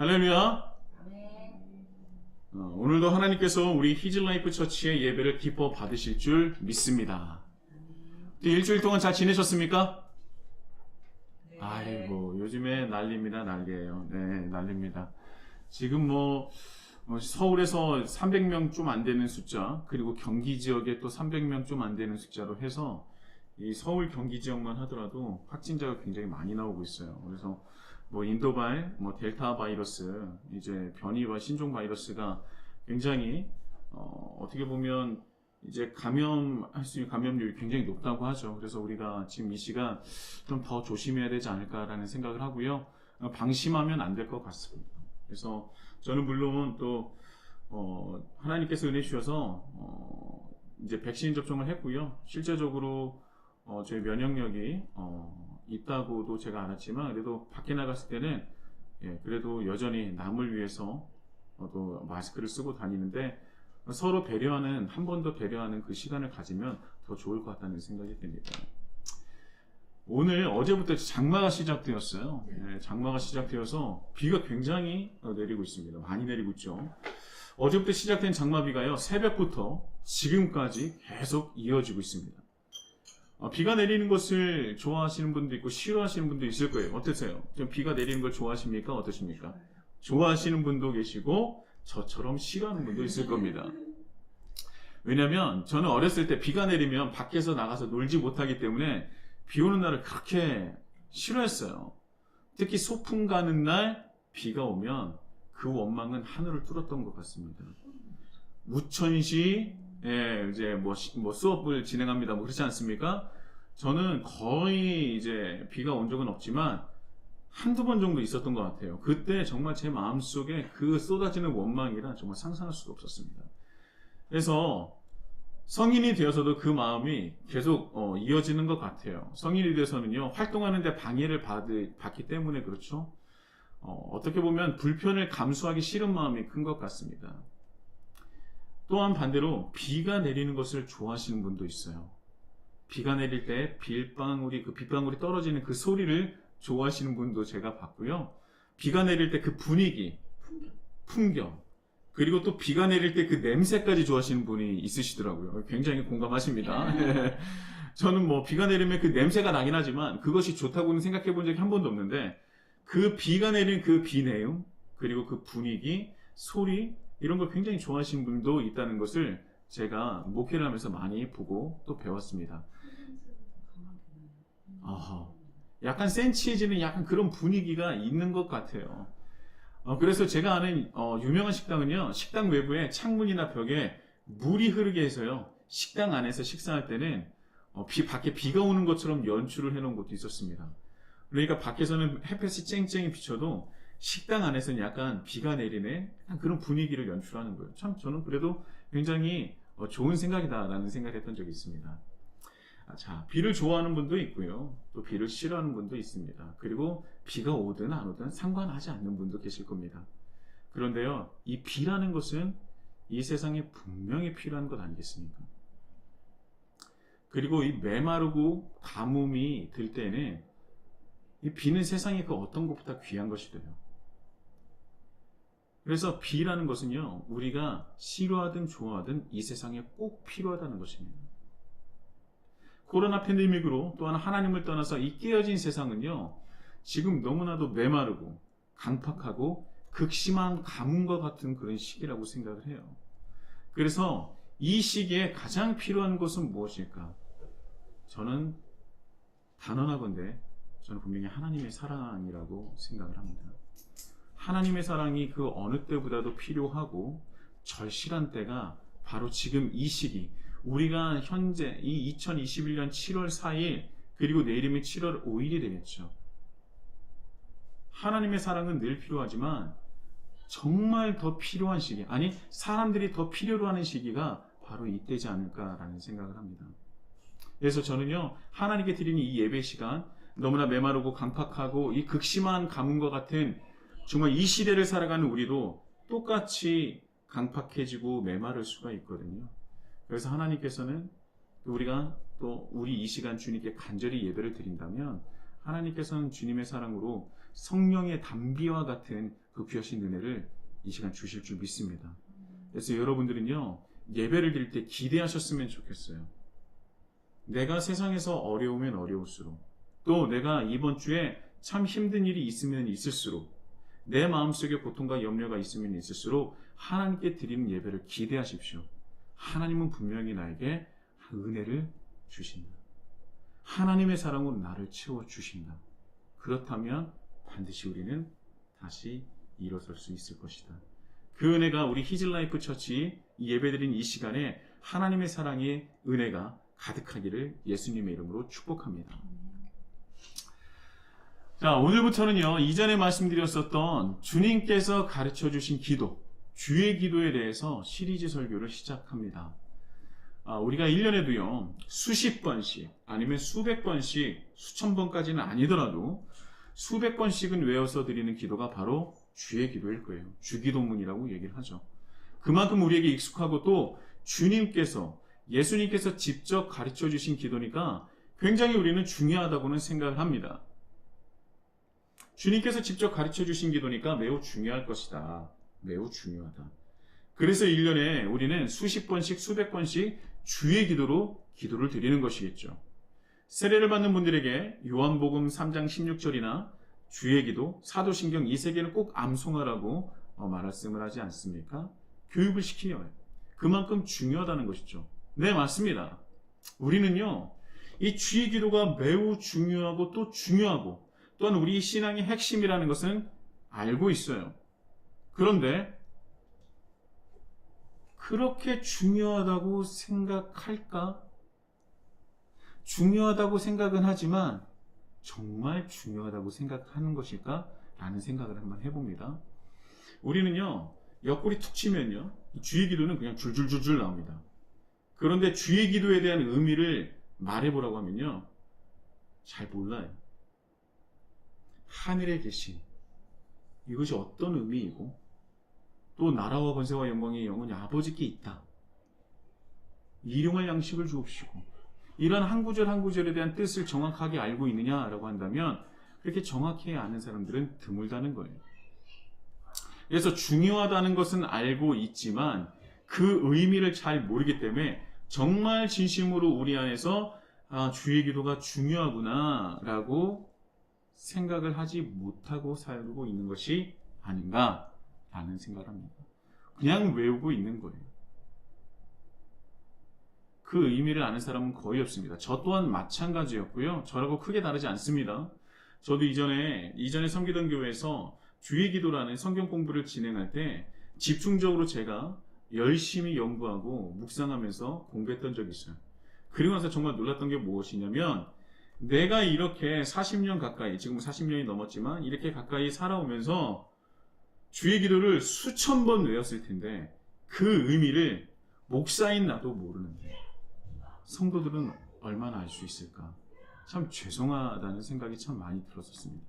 할렐루야. 아멘. 오늘도 하나님께서 우리 히즐라이프 처치의 예배를 기뻐 받으실 줄 믿습니다. 일주일 동안 잘 지내셨습니까? 네. 아이고, 요즘에 난리입니다. 난리예요. 네, 난리입니다. 지금 서울에서 300명 좀 안 되는 숫자, 그리고 경기 지역에 또 300명 좀 안 되는 숫자로 해서 이 서울 경기 지역만 하더라도 확진자가 굉장히 많이 나오고 있어요. 그래서 인도발, 델타 바이러스, 이제 변이와 신종 바이러스가 굉장히 어떻게 보면 이제 감염할 수 있는 감염률이 굉장히 높다고 하죠. 그래서 우리가 지금 이 시간 좀 더 조심해야 되지 않을까라는 생각을 하고요. 방심하면 안 될 것 같습니다. 그래서 저는 물론 또 하나님께서 은혜 주셔서 이제 백신 접종을 했고요. 실제적으로 저희 면역력이 있다고도 제가 알았지만, 그래도 밖에 나갔을 때는 그래도 여전히 남을 위해서 또 마스크를 쓰고 다니는데, 서로 배려하는, 한 번 더 배려하는 그 시간을 가지면 더 좋을 것 같다는 생각이 듭니다. 오늘 어제부터 장마가 시작되었어요. 장마가 시작되어서 비가 굉장히 내리고 있습니다. 많이 내리고 있죠. 어제부터 시작된 장마비가요, 새벽부터 지금까지 계속 이어지고 있습니다. 비가 내리는 것을 좋아하시는 분도 있고 싫어하시는 분도 있을 거예요. 어떠세요? 좀 비가 내리는 걸 좋아하십니까? 어떠십니까? 좋아하시는 분도 계시고 저처럼 싫어하는 분도 있을 겁니다. 왜냐면 저는 어렸을 때 비가 내리면 밖에서 나가서 놀지 못하기 때문에 비 오는 날을 그렇게 싫어했어요. 특히 소풍 가는 날 비가 오면 그 원망은 하늘을 뚫었던 것 같습니다. 무천시 이제 수업을 진행합니다. 그렇지 않습니까? 저는 거의 이제 비가 온 적은 없지만 한두 번 정도 있었던 것 같아요. 그때 정말 제 마음속에 그 쏟아지는 원망이란 정말 상상할 수가 없었습니다. 그래서 성인이 되어서도 그 마음이 계속 이어지는 것 같아요. 성인이 되어서는요, 활동하는데 방해를 받기 때문에 그렇죠. 어떻게 보면 불편을 감수하기 싫은 마음이 큰 것 같습니다. 또한 반대로 비가 내리는 것을 좋아하시는 분도 있어요. 비가 내릴 때 빗방울이 떨어지는 그 소리를 좋아하시는 분도 제가 봤고요. 비가 내릴 때 그 분위기, 풍경, 그리고 또 비가 내릴 때 그 냄새까지 좋아하시는 분이 있으시더라고요. 굉장히 공감하십니다. 저는 비가 내리면 그 냄새가 나긴 하지만 그것이 좋다고는 생각해 본 적이 한 번도 없는데, 그 비가 내린 그 비 내음, 그리고 그 분위기, 소리, 이런 걸 굉장히 좋아하시는 분도 있다는 것을 제가 목회를 하면서 많이 보고 또 배웠습니다. 약간 센치해지는 약간 그런 분위기가 있는 것 같아요. 그래서 제가 아는 유명한 식당은요, 식당 외부에 창문이나 벽에 물이 흐르게 해서요, 식당 안에서 식사할 때는 밖에 비가 오는 것처럼 연출을 해놓은 곳도 있었습니다. 그러니까 밖에서는 햇볕이 쨍쨍히 비쳐도 식당 안에서는 약간 비가 내리는 그런 분위기를 연출하는 거예요. 참 저는 그래도 굉장히 좋은 생각이다라는 생각을 했던 적이 있습니다. 자, 비를 좋아하는 분도 있고요. 또 비를 싫어하는 분도 있습니다. 그리고 비가 오든 안 오든 상관하지 않는 분도 계실 겁니다. 그런데요, 이 비라는 것은 이 세상에 분명히 필요한 것 아니겠습니까? 그리고 이 메마르고 가뭄이 들 때는 이 비는 세상에 그 어떤 것보다 귀한 것이 돼요. 그래서 비라는 것은요, 우리가 싫어하든 좋아하든 이 세상에 꼭 필요하다는 것입니다. 코로나 팬데믹으로 또한 하나님을 떠나서 이 깨어진 세상은요, 지금 너무나도 메마르고 강팍하고 극심한 가뭄과 같은 그런 시기라고 생각을 해요. 그래서 이 시기에 가장 필요한 것은 무엇일까? 저는 단언하건대 저는 분명히 하나님의 사랑이라고 생각을 합니다. 하나님의 사랑이 그 어느 때보다도 필요하고 절실한 때가 바로 지금 이 시기, 우리가 현재 이 2021년 7월 4일 그리고 내일이면 7월 5일이 되겠죠. 하나님의 사랑은 늘 필요하지만 정말 더 필요한 시기, 아니 사람들이 더 필요로 하는 시기가 바로 이때지 않을까라는 생각을 합니다. 그래서 저는요, 하나님께 드리는 이 예배 시간, 너무나 메마르고 강팍하고 이 극심한 가뭄과 같은 정말 이 시대를 살아가는 우리도 똑같이 강팍해지고 메마를 수가 있거든요. 그래서 하나님께서는 우리가 또 우리 이 시간 주님께 간절히 예배를 드린다면 하나님께서는 주님의 사랑으로 성령의 담비와 같은 그 귀하신 은혜를 이 시간 주실 줄 믿습니다. 그래서 여러분들은요, 예배를 드릴 때 기대하셨으면 좋겠어요. 내가 세상에서 어려우면 어려울수록, 또 내가 이번 주에 참 힘든 일이 있으면 있을수록, 내 마음속에 고통과 염려가 있으면 있을수록 하나님께 드리는 예배를 기대하십시오. 하나님은 분명히 나에게 은혜를 주신다. 하나님의 사랑으로 나를 채워주신다. 그렇다면 반드시 우리는 다시 일어설 수 있을 것이다. 그 은혜가 우리 히즐라이프 처치 예배드린 이 시간에 하나님의 사랑의 은혜가 가득하기를 예수님의 이름으로 축복합니다. 자, 오늘부터는요, 이전에 말씀드렸었던 주님께서 가르쳐 주신 기도, 주의 기도에 대해서 시리즈 설교를 시작합니다. 우리가 1년에도요, 수십 번씩, 아니면 수백 번씩, 수천 번까지는 아니더라도 수백 번씩은 외워서 드리는 기도가 바로 주의 기도일 거예요. 주기도문이라고 얘기를 하죠. 그만큼 우리에게 익숙하고 또 주님께서, 예수님께서 직접 가르쳐 주신 기도니까 굉장히 우리는 중요하다고는 생각을 합니다. 주님께서 직접 가르쳐 주신 기도니까 매우 중요할 것이다. 매우 중요하다. 그래서 1년에 우리는 수십 번씩, 수백 번씩 주의 기도로 기도를 드리는 것이겠죠. 세례를 받는 분들에게 요한복음 3장 16절이나 주의 기도, 사도신경 이 세 개를 꼭 암송하라고 말씀을 하지 않습니까? 교육을 시키려요. 그만큼 중요하다는 것이죠. 네, 맞습니다. 우리는요, 이 주의 기도가 매우 중요하고 또 중요하고 또한 우리 신앙의 핵심이라는 것은 알고 있어요. 그런데 그렇게 중요하다고 생각할까? 중요하다고 생각은 하지만 정말 중요하다고 생각하는 것일까? 라는 생각을 한번 해봅니다. 우리는요, 옆구리 툭 치면요, 주의 기도는 그냥 줄줄줄줄 나옵니다. 그런데 주의 기도에 대한 의미를 말해보라고 하면요, 잘 몰라요. 하늘에 계신 이것이 어떤 의미이고 또 나라와 권세와 영광이 영원히 아버지께 있다. 일용할 양식을 주옵시고, 이런 한 구절 한 구절에 대한 뜻을 정확하게 알고 있느냐라고 한다면 그렇게 정확히 아는 사람들은 드물다는 거예요. 그래서 중요하다는 것은 알고 있지만 그 의미를 잘 모르기 때문에 정말 진심으로 우리 안에서 주의 기도가 중요하구나 라고 생각을 하지 못하고 살고 있는 것이 아닌가라는 생각을 합니다. 그냥 외우고 있는 거예요. 그 의미를 아는 사람은 거의 없습니다. 저 또한 마찬가지였고요. 저라고 크게 다르지 않습니다. 저도 이전에 섬기던 교회에서 주의 기도라는 성경 공부를 진행할 때 집중적으로 제가 열심히 연구하고 묵상하면서 공부했던 적이 있어요. 그리고 나서 정말 놀랐던 게 무엇이냐면 내가 이렇게 40년 가까이, 지금 40년이 넘었지만 이렇게 가까이 살아오면서 주의 기도를 수천 번 외웠을 텐데 그 의미를 목사인 나도 모르는데 성도들은 얼마나 알 수 있을까? 참 죄송하다는 생각이 참 많이 들었었습니다.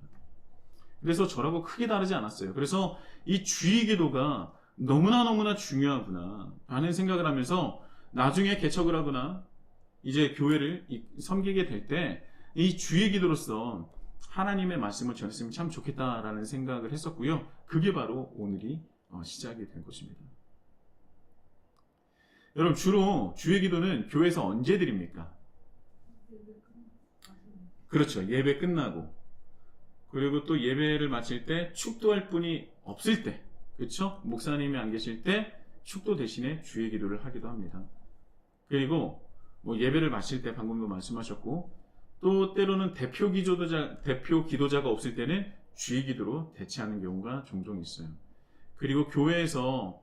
그래서 저라고 크게 다르지 않았어요. 그래서 이 주의 기도가 너무나 중요하구나 라는 생각을 하면서 나중에 개척을 하거나 이제 교회를 섬기게 될 때 이 주의 기도로서 하나님의 말씀을 전했으면 참 좋겠다라는 생각을 했었고요. 그게 바로 오늘이 시작이 된 것입니다. 여러분, 주로 주의 기도는 교회에서 언제 드립니까? 그렇죠. 예배 끝나고, 그리고 또 예배를 마칠 때 축도할 분이 없을 때, 그렇죠? 목사님이 안 계실 때 축도 대신에 주의 기도를 하기도 합니다. 그리고 예배를 마칠 때 방금도 말씀하셨고, 또 때로는 대표 기도자가 없을 때는 주의 기도로 대체하는 경우가 종종 있어요. 그리고 교회에서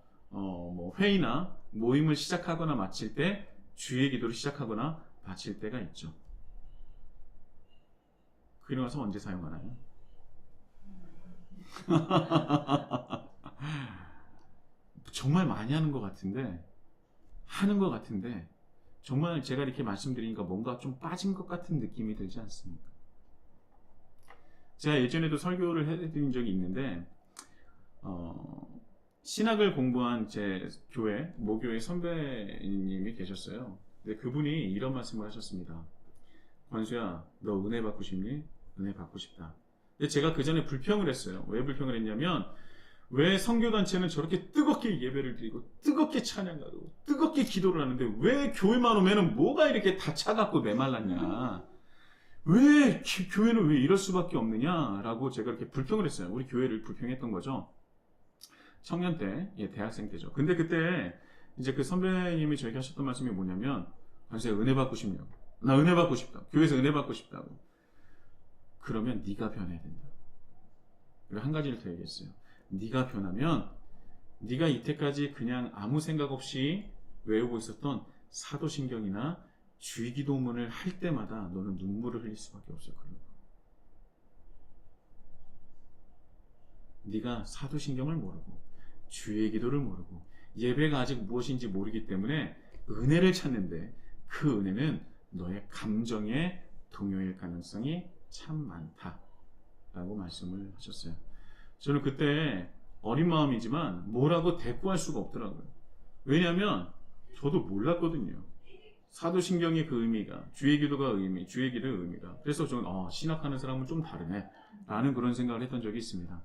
회의나 모임을 시작하거나 마칠 때 주의 기도를 시작하거나 마칠 때가 있죠. 그리고 나서 언제 사용하나요? 정말 많이 하는 것 같은데 정말 제가 이렇게 말씀드리니까 뭔가 좀 빠진 것 같은 느낌이 들지 않습니까? 제가 예전에도 설교를 해드린 적이 있는데 신학을 공부한 제 교회, 모교의 선배님이 계셨어요. 근데 그분이 이런 말씀을 하셨습니다. 권수야, 너 은혜 받고 싶니? 은혜 받고 싶다. 근데 제가 그 전에 불평을 했어요. 왜 불평을 했냐면 왜 선교단체는 저렇게 뜨겁게 예배를 드리고 뜨겁게 찬양하고 뜨겁게 기도를 하는데 왜 교회만 오면은 뭐가 이렇게 다 차갑고 메말랐냐, 왜 교회는 왜 이럴 수밖에 없느냐라고 제가 이렇게 불평을 했어요. 우리 교회를 불평했던 거죠. 청년 때, 대학생 때죠. 근데 그때 이제 그 선배님이 저에게 하셨던 말씀이 뭐냐면, 제가 은혜 받고 싶냐고. 나 은혜 받고 싶다. 교회에서 은혜 받고 싶다고. 그러면 네가 변해야 된다. 그리고 한 가지를 더 얘기했어요. 네가 변하면 네가 이때까지 그냥 아무 생각 없이 외우고 있었던 사도신경이나 주의기도문을 할 때마다 너는 눈물을 흘릴 수밖에 없을 거예요. 네가 사도신경을 모르고 주의기도를 모르고 예배가 아직 무엇인지 모르기 때문에 은혜를 찾는데 그 은혜는 너의 감정의 동요일 가능성이 참 많다라고 말씀을 하셨어요. 저는 그때 어린 마음이지만 뭐라고 대꾸할 수가 없더라고요. 왜냐하면 저도 몰랐거든요. 사도신경의 그 의미가, 주의기도가 의미, 주의기도의 의미가. 그래서 저는 신학하는 사람은 좀 다르네 라는 그런 생각을 했던 적이 있습니다.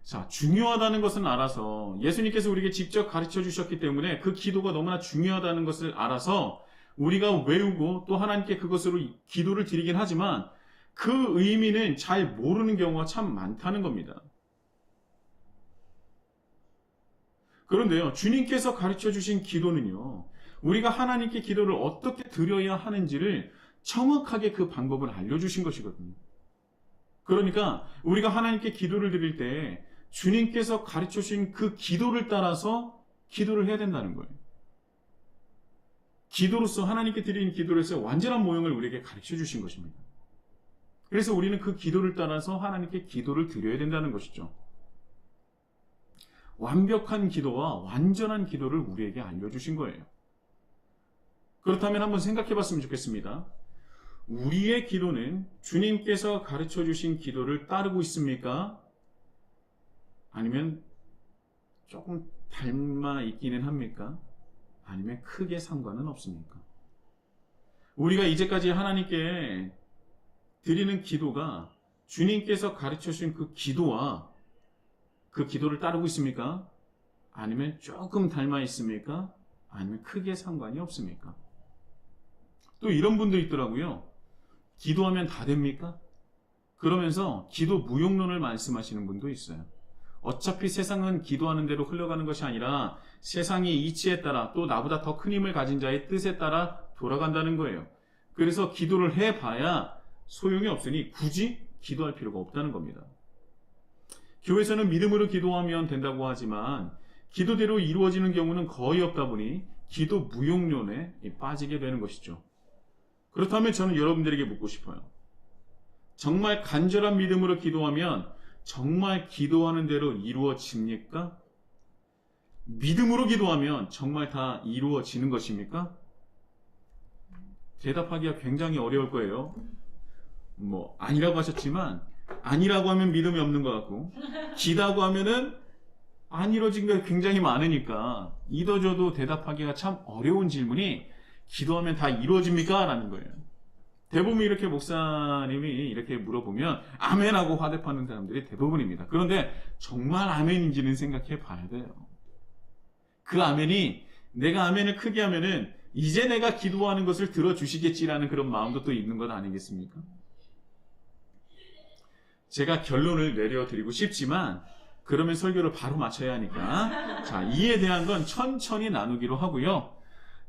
자, 중요하다는 것은 알아서 예수님께서 우리에게 직접 가르쳐 주셨기 때문에 그 기도가 너무나 중요하다는 것을 알아서 우리가 외우고 또 하나님께 그것으로 기도를 드리긴 하지만 그 의미는 잘 모르는 경우가 참 많다는 겁니다. 그런데요, 주님께서 가르쳐 주신 기도는요, 우리가 하나님께 기도를 어떻게 드려야 하는지를 정확하게 그 방법을 알려주신 것이거든요. 그러니까 우리가 하나님께 기도를 드릴 때 주님께서 가르쳐 주신 그 기도를 따라서 기도를 해야 된다는 거예요. 기도로서, 하나님께 드리는 기도로서 완전한 모형을 우리에게 가르쳐 주신 것입니다. 그래서 우리는 그 기도를 따라서 하나님께 기도를 드려야 된다는 것이죠. 완벽한 기도와 완전한 기도를 우리에게 알려주신 거예요. 그렇다면 한번 생각해 봤으면 좋겠습니다. 우리의 기도는 주님께서 가르쳐 주신 기도를 따르고 있습니까? 아니면 조금 닮아 있기는 합니까? 아니면 크게 상관은 없습니까? 우리가 이제까지 하나님께 드리는 기도가 주님께서 가르쳐 주신 그 기도와 그 기도를 따르고 있습니까? 아니면 조금 닮아 있습니까? 아니면 크게 상관이 없습니까? 또 이런 분도 있더라고요. 기도하면 다 됩니까? 그러면서 기도 무용론을 말씀하시는 분도 있어요. 어차피 세상은 기도하는 대로 흘러가는 것이 아니라 세상이 이치에 따라 또 나보다 더 큰 힘을 가진 자의 뜻에 따라 돌아간다는 거예요. 그래서 기도를 해봐야 소용이 없으니 굳이 기도할 필요가 없다는 겁니다. 교회에서는 믿음으로 기도하면 된다고 하지만 기도대로 이루어지는 경우는 거의 없다 보니 기도 무용론에 빠지게 되는 것이죠. 그렇다면 저는 여러분들에게 묻고 싶어요. 정말 간절한 믿음으로 기도하면 정말 기도하는 대로 이루어집니까? 믿음으로 기도하면 정말 다 이루어지는 것입니까? 대답하기가 굉장히 어려울 거예요. 아니라고 하셨지만 아니라고 하면 믿음이 없는 것 같고 기다고 하면은 안 이루어진 게 굉장히 많으니까 이도저도 대답하기가 참 어려운 질문이 기도하면 다 이루어집니까? 라는 거예요. 대부분 이렇게 목사님이 이렇게 물어보면 아멘하고 화답하는 사람들이 대부분입니다. 그런데 정말 아멘인지는 생각해 봐야 돼요. 그 아멘이 내가 아멘을 크게 하면은 이제 내가 기도하는 것을 들어주시겠지라는 그런 마음도 또 있는 것 아니겠습니까? 제가 결론을 내려드리고 싶지만 그러면 설교를 바로 마쳐야 하니까 자, 이에 대한 건 천천히 나누기로 하고요.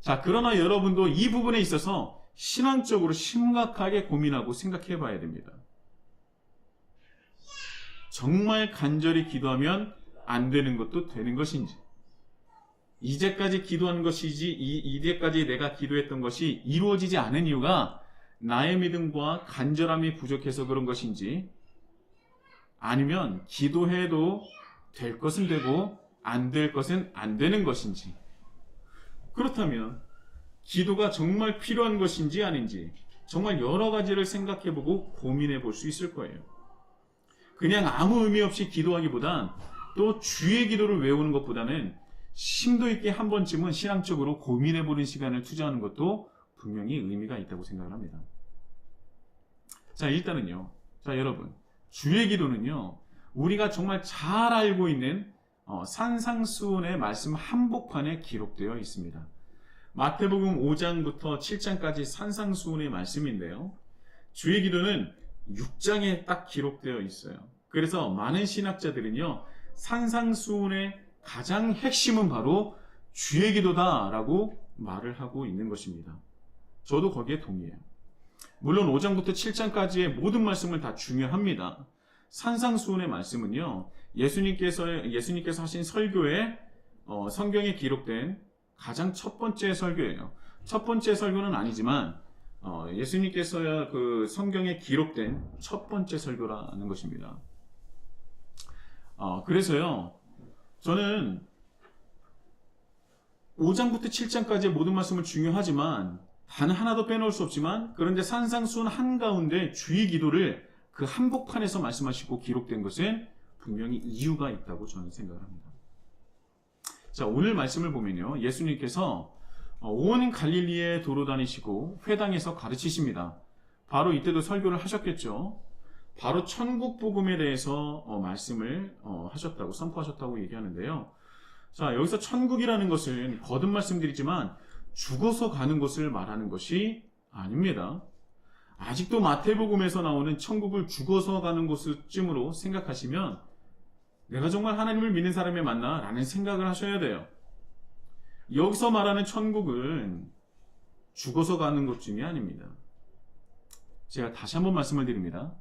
자, 그러나 여러분도 이 부분에 있어서 신앙적으로 심각하게 고민하고 생각해 봐야 됩니다. 정말 간절히 기도하면 안 되는 것도 되는 것인지, 이제까지 기도한 것이지 이제까지 내가 기도했던 것이 이루어지지 않은 이유가 나의 믿음과 간절함이 부족해서 그런 것인지, 아니면 기도해도 될 것은 되고 안 될 것은 안 되는 것인지, 그렇다면 기도가 정말 필요한 것인지 아닌지 정말 여러 가지를 생각해보고 고민해 볼 수 있을 거예요. 그냥 아무 의미 없이 기도하기보단 또 주의 기도를 외우는 것보다는 심도 있게 한 번쯤은 신앙적으로 고민해보는 시간을 투자하는 것도 분명히 의미가 있다고 생각을 합니다. 자, 일단은요. 자, 여러분, 주의 기도는요, 우리가 정말 잘 알고 있는 산상수훈의 말씀 한복판에 기록되어 있습니다. 마태복음 5장부터 7장까지 산상수훈의 말씀인데요. 주의 기도는 6장에 딱 기록되어 있어요. 그래서 많은 신학자들은요, 산상수훈의 가장 핵심은 바로 주의 기도다라고 말을 하고 있는 것입니다. 저도 거기에 동의해요. 물론 5장부터 7장까지의 모든 말씀을 다 중요합니다. 산상수훈의 말씀은요, 예수님께서 하신 설교에 성경에 기록된 가장 첫 번째 설교예요. 첫 번째 설교는 아니지만 예수님께서 그 성경에 기록된 첫 번째 설교라는 것입니다. 그래서요, 저는 5장부터 7장까지의 모든 말씀을 중요하지만 단 하나도 빼놓을 수 없지만, 그런데 산상수훈 한가운데 주의 기도를 그 한복판에서 말씀하시고 기록된 것은 분명히 이유가 있다고 저는 생각을 합니다. 자, 오늘 말씀을 보면요, 예수님께서 온 갈릴리에 도로 다니시고 회당에서 가르치십니다. 바로 이때도 설교를 하셨겠죠. 바로 천국 복음에 대해서 말씀을 하셨다고, 선포하셨다고 얘기하는데요. 자, 여기서 천국이라는 것은 거듭 말씀드리지만 죽어서 가는 것을 말하는 것이 아닙니다. 아직도 마태복음에서 나오는 천국을 죽어서 가는 곳쯤으로 생각하시면 내가 정말 하나님을 믿는 사람이 맞나? 라는 생각을 하셔야 돼요. 여기서 말하는 천국은 죽어서 가는 것쯤이 아닙니다. 제가 다시 한번 말씀을 드립니다.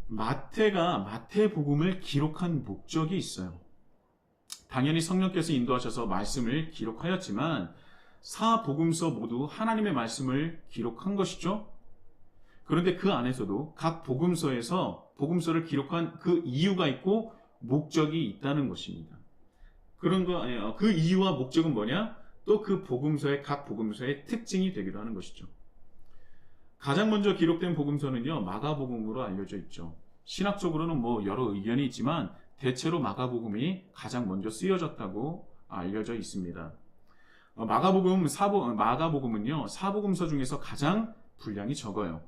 마태복음을 기록한 목적이 있어요. 당연히 성령께서 인도하셔서 말씀을 기록하였지만 사복음서 모두 하나님의 말씀을 기록한 것이죠. 그런데 그 안에서도 각 복음서를 기록한 그 이유가 있고 목적이 있다는 것입니다. 그 이유와 목적은 뭐냐? 또 그 각 복음서의 특징이 되기도 하는 것이죠. 가장 먼저 기록된 복음서는요, 마가복음으로 알려져 있죠. 신학적으로는 여러 의견이 있지만 대체로 마가복음이 가장 먼저 쓰여졌다고 알려져 있습니다. 마가복음은요, 사복음서 중에서 가장 분량이 적어요.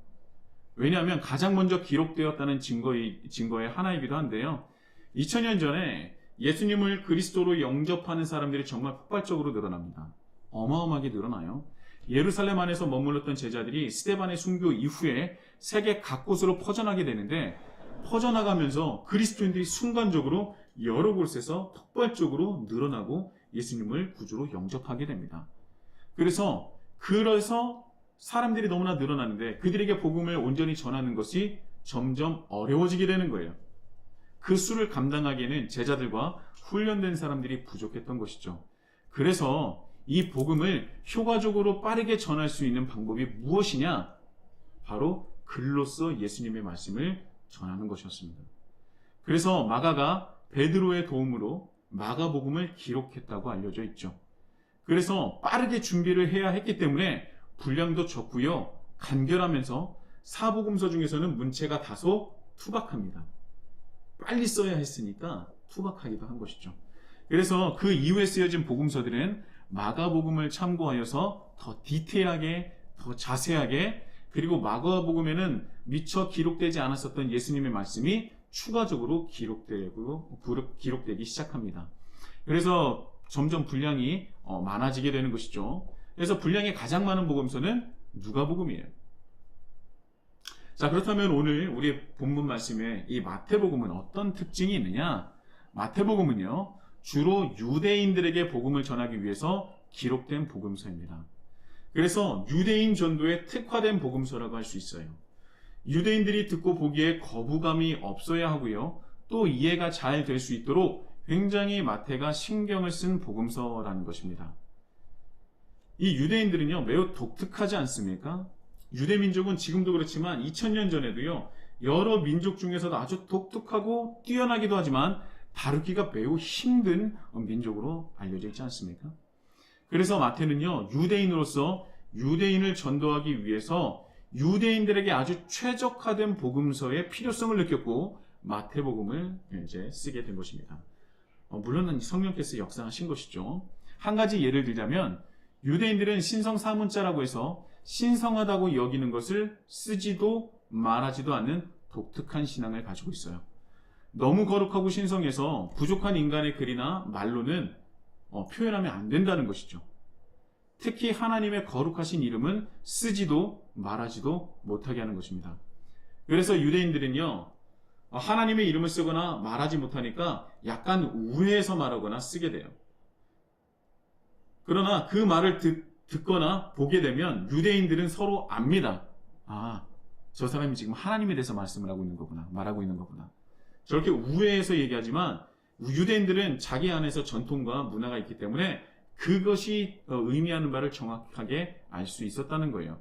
왜냐하면 가장 먼저 기록되었다는 증거의 하나이기도 한데요. 2000년 전에 예수님을 그리스도로 영접하는 사람들이 정말 폭발적으로 늘어납니다. 어마어마하게 늘어나요. 예루살렘 안에서 머물렀던 제자들이 스데반의 순교 이후에 세계 각곳으로 퍼져나게 되는데, 퍼져나가면서 그리스도인들이 순간적으로 여러 곳에서 폭발적으로 늘어나고 예수님을 구주로 영접하게 됩니다. 그래서 사람들이 너무나 늘어나는데 그들에게 복음을 온전히 전하는 것이 점점 어려워지게 되는 거예요. 그 수를 감당하기에는 제자들과 훈련된 사람들이 부족했던 것이죠. 그래서 이 복음을 효과적으로 빠르게 전할 수 있는 방법이 무엇이냐? 바로 글로써 예수님의 말씀을 전하는 것이었습니다. 그래서 마가가 베드로의 도움으로 마가복음을 기록했다고 알려져 있죠. 그래서 빠르게 준비를 해야 했기 때문에 분량도 적고요, 간결하면서 사복음서 중에서는 문체가 다소 투박합니다. 빨리 써야 했으니까 투박하기도 한 것이죠. 그래서 그 이후에 쓰여진 복음서들은 마가복음을 참고하여서 더 디테일하게, 더 자세하게, 그리고 마가복음에는 미처 기록되지 않았었던 예수님의 말씀이 추가적으로 기록되기 시작합니다. 그래서 점점 분량이 많아지게 되는 것이죠. 그래서 분량이 가장 많은 복음서는 누가복음이에요. 자, 그렇다면 오늘 우리 본문 말씀에 이 마태복음은 어떤 특징이 있느냐? 마태복음은요, 주로 유대인들에게 복음을 전하기 위해서 기록된 복음서입니다. 그래서 유대인 전도에 특화된 복음서라고 할 수 있어요. 유대인들이 듣고 보기에 거부감이 없어야 하고요, 또 이해가 잘 될 수 있도록 굉장히 마태가 신경을 쓴 복음서라는 것입니다. 이 유대인들은요, 매우 독특하지 않습니까? 유대민족은 지금도 그렇지만 2000년 전에도요, 여러 민족 중에서도 아주 독특하고 뛰어나기도 하지만 다루기가 매우 힘든 민족으로 알려져 있지 않습니까? 그래서 마태는요, 유대인으로서 유대인을 전도하기 위해서 유대인들에게 아주 최적화된 복음서의 필요성을 느꼈고 마태복음을 이제 쓰게 된 것입니다. 물론 성령께서 역사하신 것이죠. 한 가지 예를 들자면 유대인들은 신성 사문자라고 해서 신성하다고 여기는 것을 쓰지도 말하지도 않는 독특한 신앙을 가지고 있어요. 너무 거룩하고 신성해서 부족한 인간의 글이나 말로는 표현하면 안 된다는 것이죠. 특히 하나님의 거룩하신 이름은 쓰지도 말하지도 못하게 하는 것입니다. 그래서 유대인들은요, 하나님의 이름을 쓰거나 말하지 못하니까 약간 우회해서 말하거나 쓰게 돼요. 그러나 그 말을 듣거나 보게 되면 유대인들은 서로 압니다. 아, 저 사람이 지금 하나님에 대해서 말씀을 하고 있는 거구나, 말하고 있는 거구나. 저렇게 우회해서 얘기하지만 유대인들은 자기 안에서 전통과 문화가 있기 때문에 그것이 의미하는 바를 정확하게 알 수 있었다는 거예요.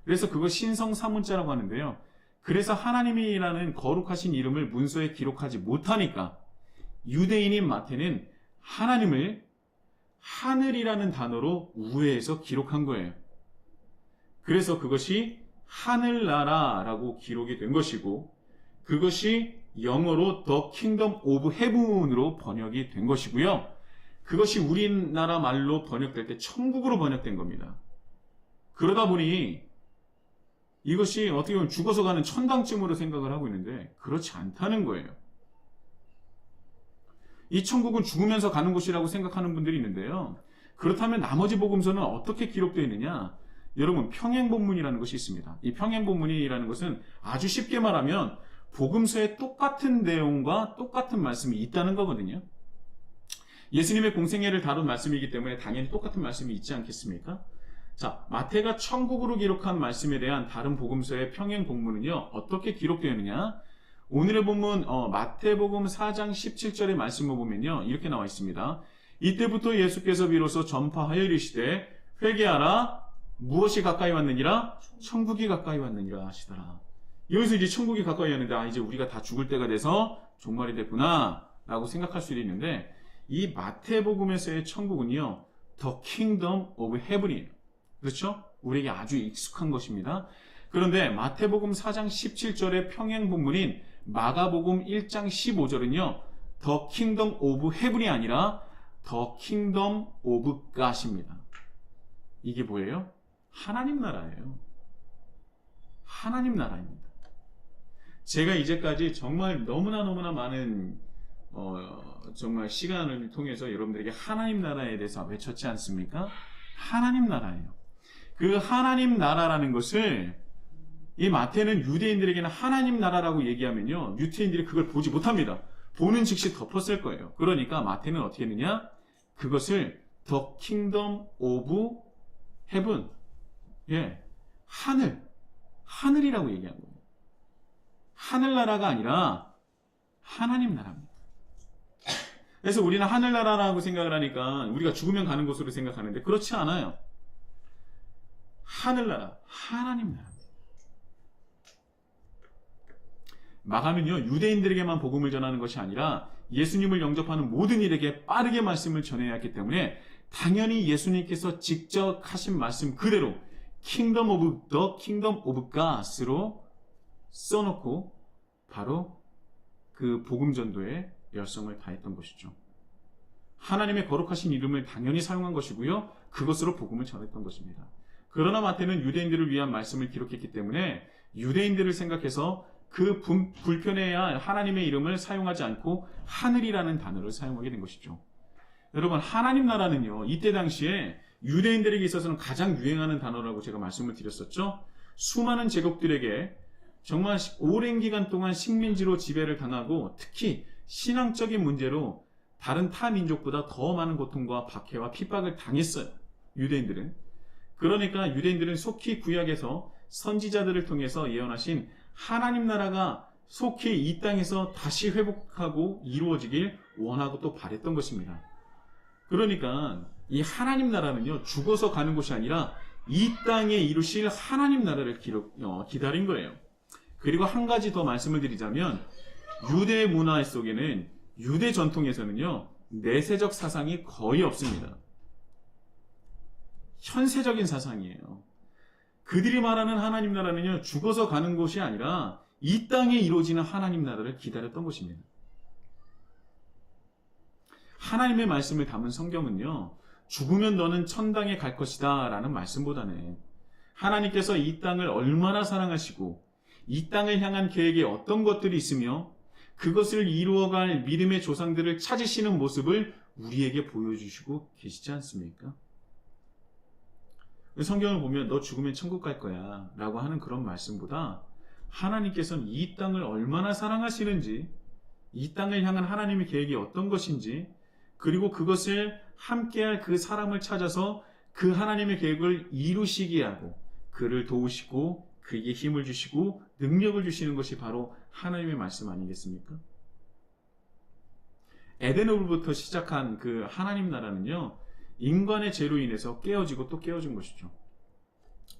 그래서 그걸 신성사문자라고 하는데요. 그래서 하나님이라는 거룩하신 이름을 문서에 기록하지 못하니까 유대인인 마태는 하나님을 하늘이라는 단어로 우회해서 기록한 거예요. 그래서 그것이 하늘나라라고 기록이 된 것이고, 그것이 영어로 The Kingdom of Heaven으로 번역이 된 것이고요. 그것이 우리나라 말로 번역될 때 천국으로 번역된 겁니다. 그러다 보니 이것이 어떻게 보면 죽어서 가는 천당쯤으로 생각을 하고 있는데 그렇지 않다는 거예요. 이 천국은 죽으면서 가는 곳이라고 생각하는 분들이 있는데요. 그렇다면 나머지 복음서는 어떻게 기록되어 있느냐? 여러분, 평행본문이라는 것이 있습니다. 이 평행본문이라는 것은 아주 쉽게 말하면 복음서에 똑같은 내용과 똑같은 말씀이 있다는 거거든요. 예수님의 공생애를 다룬 말씀이기 때문에 당연히 똑같은 말씀이 있지 않겠습니까? 자, 마태가 천국으로 기록한 말씀에 대한 다른 복음서의 평행 본문은요, 어떻게 기록되어 있느냐? 오늘의 본문 마태복음 4장 17절의 말씀을 보면요, 이렇게 나와 있습니다. 이때부터 예수께서 비로소 전파하여 이르시되 회개하라, 무엇이 가까이 왔느니라? 천국이 가까이 왔느니라 하시더라. 여기서 이제 천국이 가까이 왔는데 이제 우리가 다 죽을 때가 돼서 종말이 됐구나 라고 생각할 수도 있는데, 이 마태복음에서의 천국은요, The Kingdom of Heaven이에요. 그렇죠? 우리에게 아주 익숙한 것입니다. 그런데 마태복음 4장 17절의 평행 본문인 마가복음 1장 15절은요, The Kingdom of Heaven이 아니라 The Kingdom of God입니다. 이게 뭐예요? 하나님 나라예요. 하나님 나라입니다. 제가 이제까지 정말 너무나 많은 정말 시간을 통해서 여러분들에게 하나님 나라에 대해서 외쳤지 않습니까? 하나님 나라예요. 그 하나님 나라라는 것을 이 마태는 유대인들에게는 하나님 나라라고 얘기하면요, 유대인들이 그걸 보지 못합니다. 보는 즉시 덮었을 거예요. 그러니까 마태는 어떻게 했느냐? 그것을 The Kingdom of Heaven, 하늘이라고 얘기한 거예요. 하늘나라가 아니라 하나님 나라입니다. 그래서 우리는 하늘나라라고 생각을 하니까 우리가 죽으면 가는 곳으로 생각하는데 그렇지 않아요. 하늘나라, 하나님 나라. 마가는요, 유대인들에게만 복음을 전하는 것이 아니라 예수님을 영접하는 모든 이에게 빠르게 말씀을 전해야 했기 때문에 당연히 예수님께서 직접 하신 말씀 그대로 Kingdom of the Kingdom of God으로 써놓고 바로 그 복음 전도에 열성을 다했던 것이죠. 하나님의 거룩하신 이름을 당연히 사용한 것이고요, 그것으로 복음을 전했던 것입니다. 그러나 마태는 유대인들을 위한 말씀을 기록했기 때문에 유대인들을 생각해서 그 불편해야 할 하나님의 이름을 사용하지 않고 하늘이라는 단어를 사용하게 된 것이죠. 여러분, 하나님 나라는요, 이때 당시에 유대인들에게 있어서는 가장 유행하는 단어라고 제가 말씀을 드렸었죠. 수많은 제국들에게 정말 오랜 기간 동안 식민지로 지배를 당하고 특히 신앙적인 문제로 다른 타 민족보다 더 많은 고통과 박해와 핍박을 당했어요. 유대인들은. 그러니까 유대인들은 속히 구약에서 선지자들을 통해서 예언하신 하나님 나라가 속히 이 땅에서 다시 회복하고 이루어지길 원하고 또 바랬던 것입니다. 그러니까 이 하나님 나라는요, 죽어서 가는 곳이 아니라 이 땅에 이루실 하나님 나라를 기다린 거예요. 그리고 한 가지 더 말씀을 드리자면, 유대 문화 속에는, 유대 전통에서는요, 내세적 사상이 거의 없습니다. 현세적인 사상이에요. 그들이 말하는 하나님 나라는요, 죽어서 가는 곳이 아니라 이 땅에 이루어지는 하나님 나라를 기다렸던 것입니다. 하나님의 말씀을 담은 성경은요, 죽으면 너는 천당에 갈 것이다 라는 말씀보다는 하나님께서 이 땅을 얼마나 사랑하시고 이 땅을 향한 계획에 어떤 것들이 있으며 그것을 이루어갈 믿음의 조상들을 찾으시는 모습을 우리에게 보여주시고 계시지 않습니까? 성경을 보면 너 죽으면 천국 갈 거야 라고 하는 그런 말씀보다 하나님께서는 이 땅을 얼마나 사랑하시는지, 이 땅을 향한 하나님의 계획이 어떤 것인지, 그리고 그것을 함께할 그 사람을 찾아서 그 하나님의 계획을 이루시게 하고 그를 도우시고 그에게 힘을 주시고 능력을 주시는 것이 바로 하나님의 말씀 아니겠습니까? 에덴으로부터 시작한 그 하나님 나라는요, 인간의 죄로 인해서 깨어지고 또 깨어진 것이죠.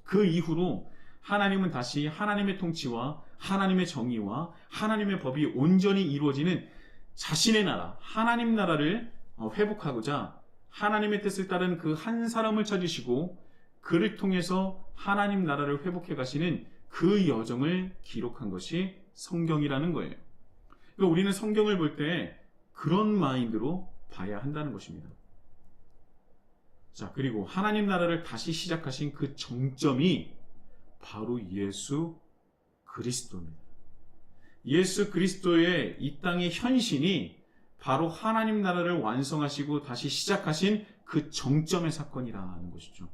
그 이후로 하나님은 다시 하나님의 통치와 하나님의 정의와 하나님의 법이 온전히 이루어지는 자신의 나라, 하나님 나라를 회복하고자 하나님의 뜻을 따른 그 한 사람을 찾으시고 그를 통해서 하나님 나라를 회복해 가시는 그 여정을 기록한 것이 성경이라는 거예요. 그러니까 우리는 성경을 볼 때 그런 마인드로 봐야 한다는 것입니다. 자, 그리고 하나님 나라를 다시 시작하신 그 정점이 바로 예수 그리스도입니다. 예수 그리스도의 이 땅의 현신이 바로 하나님 나라를 완성하시고 다시 시작하신 그 정점의 사건이라는 것이죠.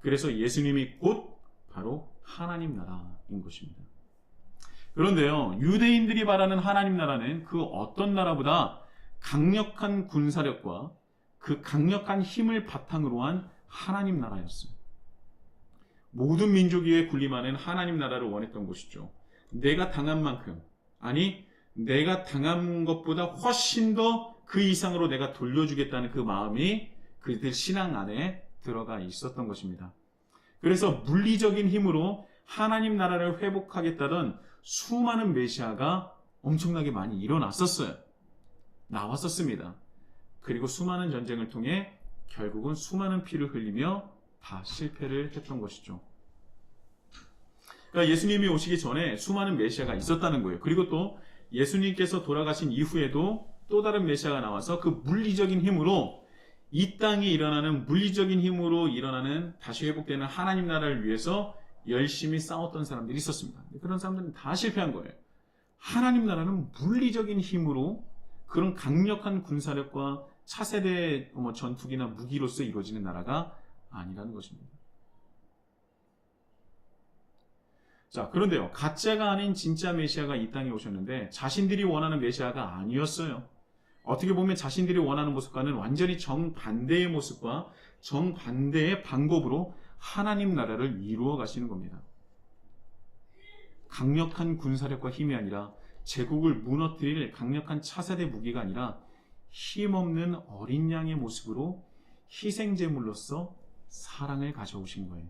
그래서 예수님이 곧 바로 하나님 나라인 것입니다. 그런데요, 유대인들이 말하는 하나님 나라는 그 어떤 나라보다 강력한 군사력과 그 강력한 힘을 바탕으로 한 하나님 나라였어요. 모든 민족 위에 군림하는 하나님 나라를 원했던 것이죠. 내가 당한 만큼, 아니 내가 당한 것보다 훨씬 더 그 이상으로 내가 돌려주겠다는 그 마음이 그들 신앙 안에 들어가 있었던 것입니다. 그래서 물리적인 힘으로 하나님 나라를 회복하겠다던 수많은 메시아가 엄청나게 많이 일어났었어요. 나왔었습니다. 그리고 수많은 전쟁을 통해 결국은 수많은 피를 흘리며 다 실패를 했던 것이죠. 그러니까 예수님이 오시기 전에 수많은 메시아가 있었다는 거예요. 그리고 또 예수님께서 돌아가신 이후에도 또 다른 메시아가 나와서 그 물리적인 힘으로 이 땅에 일어나는 물리적인 힘으로 일어나는 다시 회복되는 하나님 나라를 위해서 열심히 싸웠던 사람들이 있었습니다. 그런 사람들은 다 실패한 거예요. 하나님 나라는 물리적인 힘으로 그런 강력한 군사력과 차세대 전투기나 무기로서 이루어지는 나라가 아니라는 것입니다. 자, 그런데요, 가짜가 아닌 진짜 메시아가 이 땅에 오셨는데 자신들이 원하는 메시아가 아니었어요. 어떻게 보면 자신들이 원하는 모습과는 완전히 정반대의 모습과 정반대의 방법으로 하나님 나라를 이루어 가시는 겁니다. 강력한 군사력과 힘이 아니라 제국을 무너뜨릴 강력한 차세대 무기가 아니라 힘없는 어린 양의 모습으로 희생제물로서 사랑을 가져오신 거예요.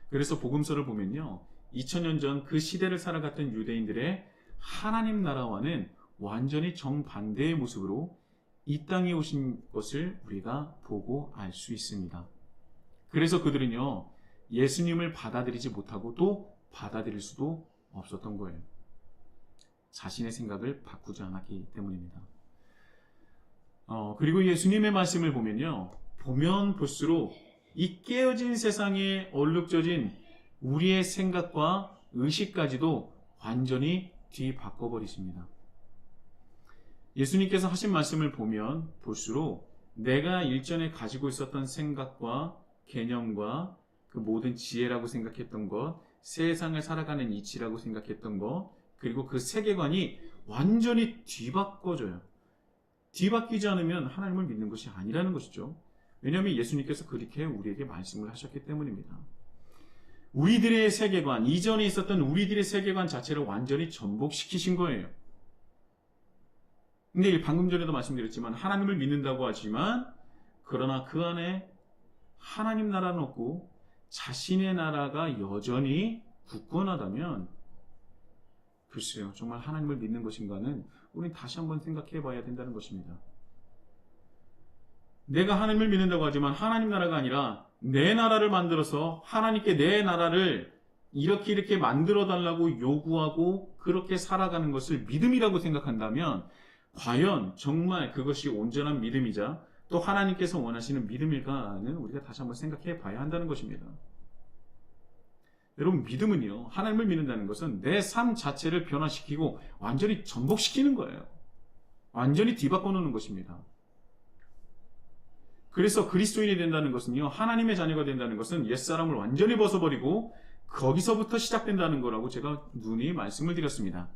그래서 복음서를 보면요, 2000년 전 그 시대를 살아갔던 유대인들의 하나님 나라와는 완전히 정반대의 모습으로 이 땅에 오신 것을 우리가 보고 알 수 있습니다. 그래서 그들은요, 예수님을 받아들이지 못하고 또 받아들일 수도 없었던 거예요. 자신의 생각을 바꾸지 않았기 때문입니다. 그리고 예수님의 말씀을 보면 볼수록 이 깨어진 세상에 얼룩져진 우리의 생각과 의식까지도 완전히 뒤바꿔버리십니다. 예수님께서 하신 말씀을 보면 볼수록 내가 일전에 가지고 있었던 생각과 개념과 그 모든 지혜라고 생각했던 것, 세상을 살아가는 이치라고 생각했던 것, 그리고 그 세계관이 완전히 뒤바꿔져요. 뒤바뀌지 않으면 하나님을 믿는 것이 아니라는 것이죠. 왜냐하면 예수님께서 그렇게 우리에게 말씀을 하셨기 때문입니다. 우리들의 세계관, 이전에 있었던 우리들의 세계관 자체를 완전히 전복시키신 거예요. 근데 방금 전에도 말씀드렸지만 하나님을 믿는다고 하지만 그러나 그 안에 하나님 나라는 없고 자신의 나라가 여전히 굳건하다면 글쎄요, 정말 하나님을 믿는 것인가는 우리는 다시 한번 생각해 봐야 된다는 것입니다. 내가 하나님을 믿는다고 하지만 하나님 나라가 아니라 내 나라를 만들어서 하나님께 내 나라를 이렇게 만들어 달라고 요구하고 그렇게 살아가는 것을 믿음이라고 생각한다면 과연 정말 그것이 온전한 믿음이자 또 하나님께서 원하시는 믿음일까는 우리가 다시 한번 생각해 봐야 한다는 것입니다. 여러분, 믿음은요, 하나님을 믿는다는 것은 내 삶 자체를 변화시키고 완전히 전복시키는 거예요. 완전히 뒤바꿔 놓는 것입니다. 그래서 그리스도인이 된다는 것은요, 하나님의 자녀가 된다는 것은 옛사람을 완전히 벗어버리고 거기서부터 시작된다는 거라고 제가 누누이 말씀을 드렸습니다.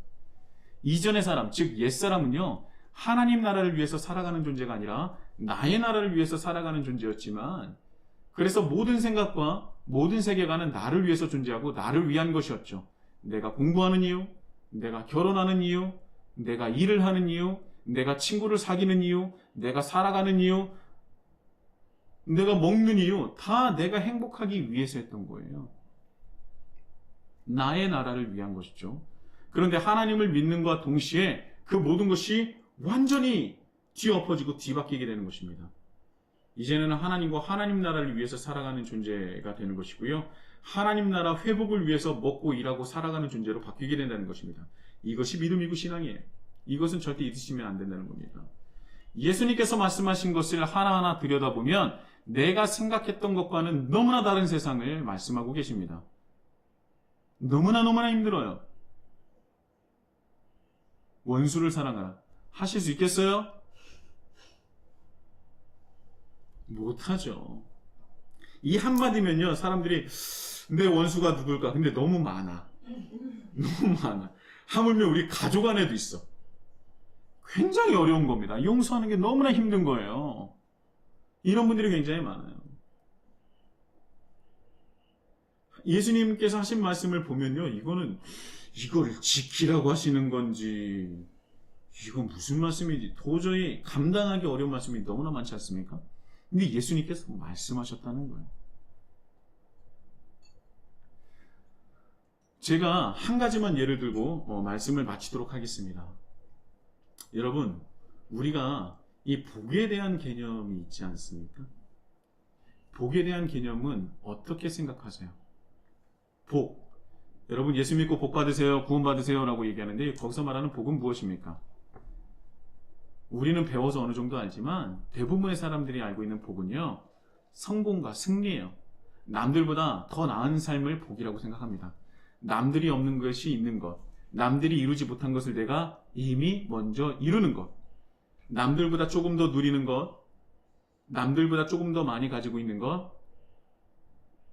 이전의 사람, 즉 옛사람은요, 하나님 나라를 위해서 살아가는 존재가 아니라 나의 나라를 위해서 살아가는 존재였지만, 그래서 모든 생각과 모든 세계관은 나를 위해서 존재하고 나를 위한 것이었죠. 내가 공부하는 이유, 내가 결혼하는 이유, 내가 일을 하는 이유, 내가 친구를 사귀는 이유, 내가 살아가는 이유, 내가 먹는 이유, 다 내가 행복하기 위해서 했던 거예요. 나의 나라를 위한 것이죠. 그런데 하나님을 믿는과 동시에 그 모든 것이 완전히 뒤엎어지고 뒤바뀌게 되는 것입니다. 이제는 하나님과 하나님 나라를 위해서 살아가는 존재가 되는 것이고요. 하나님 나라 회복을 위해서 먹고 일하고 살아가는 존재로 바뀌게 된다는 것입니다. 이것이 믿음이고 신앙이에요. 이것은 절대 잊으시면 안 된다는 겁니다. 예수님께서 말씀하신 것을 하나하나 들여다보면 내가 생각했던 것과는 너무나 다른 세상을 말씀하고 계십니다. 너무나 힘들어요. 원수를 사랑하라. 하실 수 있겠어요? 못하죠. 이 한마디면요, 사람들이 내 원수가 누굴까? 근데 너무 많아. 너무 많아. 하물며 우리 가족 안에도 있어. 굉장히 어려운 겁니다. 용서하는 게 너무나 힘든 거예요. 이런 분들이 굉장히 많아요. 예수님께서 하신 말씀을 보면요, 이거를 지키라고 하시는 건지, 이건 무슨 말씀인지 도저히 감당하기 어려운 말씀이 너무나 많지 않습니까? 근데 예수님께서 말씀하셨다는 거예요. 제가 한 가지만 예를 들고 말씀을 마치도록 하겠습니다. 여러분, 우리가 이 복에 대한 개념이 있지 않습니까? 복에 대한 개념은 어떻게 생각하세요? 복. 여러분, 예수 믿고 복 받으세요, 구원 받으세요 라고 얘기하는데 거기서 말하는 복은 무엇입니까? 우리는 배워서 어느 정도 알지만 대부분의 사람들이 알고 있는 복은요, 성공과 승리예요. 남들보다 더 나은 삶을 복이라고 생각합니다. 남들이 없는 것이 있는 것, 남들이 이루지 못한 것을 내가 이미 먼저 이루는 것, 남들보다 조금 더 누리는 것, 남들보다 조금 더 많이 가지고 있는 것,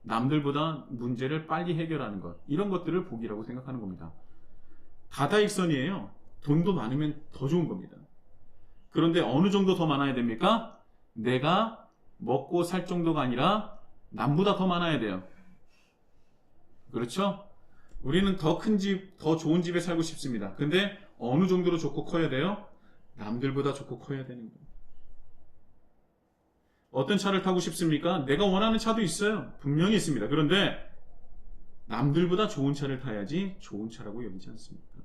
남들보다 문제를 빨리 해결하는 것, 이런 것들을 복이라고 생각하는 겁니다. 다다익선이에요. 돈도 많으면 더 좋은 겁니다. 그런데 어느 정도 더 많아야 됩니까? 내가 먹고 살 정도가 아니라 남보다 더 많아야 돼요. 그렇죠? 우리는 더 큰 집, 더 좋은 집에 살고 싶습니다. 근데 어느 정도로 좋고 커야 돼요? 남들보다 좋고 커야 되는 거예요. 어떤 차를 타고 싶습니까? 내가 원하는 차도 있어요. 분명히 있습니다. 그런데 남들보다 좋은 차를 타야지 좋은 차라고 여기지 않습니까?